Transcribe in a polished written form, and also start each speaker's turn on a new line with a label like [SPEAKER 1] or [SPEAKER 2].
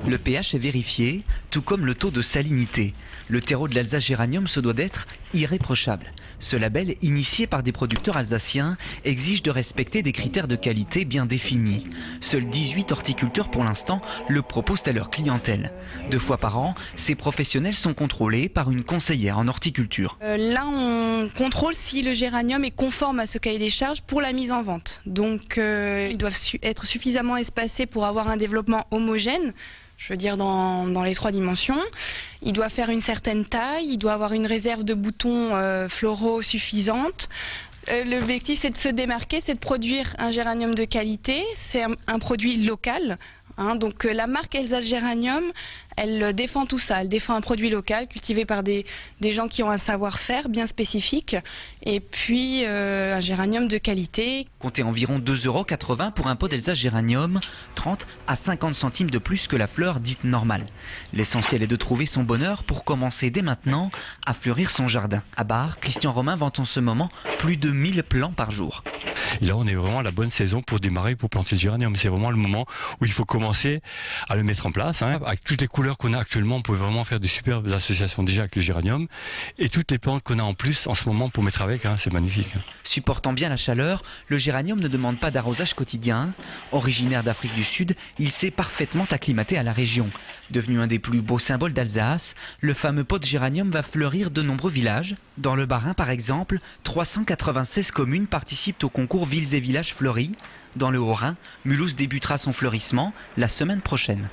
[SPEAKER 1] Le pH est vérifié, tout comme le taux de salinité. Le terreau de l'Alsace Géranium se doit d'être irréprochable. Ce label, initié par des producteurs alsaciens, exige de respecter des critères de qualité bien définis. Seuls 18 horticulteurs pour l'instant le proposent à leur clientèle. 2 fois par an, ces professionnels sont contrôlés par une conseillère en horticulture.
[SPEAKER 2] Là, on contrôle si le géranium est conforme à ce cahier des charges pour la mise en vente. Donc, ils doivent être suffisamment espacés pour avoir un développement homogène. Je veux dire dans les 3 dimensions. Il doit faire une certaine taille, il doit avoir une réserve de boutons floraux suffisante. L'objectif, c'est de se démarquer, c'est de produire un géranium de qualité. C'est un produit local. Donc la marque Alsace Géranium, elle défend tout ça. Elle défend un produit local cultivé par des gens qui ont un savoir-faire bien spécifique. Et puis un géranium de qualité.
[SPEAKER 1] Comptez environ 2,80 € pour un pot d'Alsace Géranium, 30 à 50 centimes de plus que la fleur dite normale. L'essentiel est de trouver son bonheur pour commencer dès maintenant à fleurir son jardin. À Bar, Christian Romain vend en ce moment plus de 1000 plants par jour.
[SPEAKER 3] Et là, on est vraiment à la bonne saison pour démarrer, pour planter le géranium. C'est vraiment le moment où il faut commencer à le mettre en place. Avec toutes les couleurs qu'on a actuellement, on peut vraiment faire de superbes associations déjà avec le géranium. Et toutes les plantes qu'on a en plus en ce moment pour mettre avec, c'est magnifique.
[SPEAKER 1] Supportant bien la chaleur, le géranium ne demande pas d'arrosage quotidien. Originaire d'Afrique du Sud, il s'est parfaitement acclimaté à la région. Devenu un des plus beaux symboles d'Alsace, le fameux pot de géranium va fleurir de nombreux villages. Dans le Bas-Rhin, par exemple, 396 communes participent au concours Villes et Villages Fleuris. Dans le Haut-Rhin, Mulhouse débutera son fleurissement la semaine prochaine.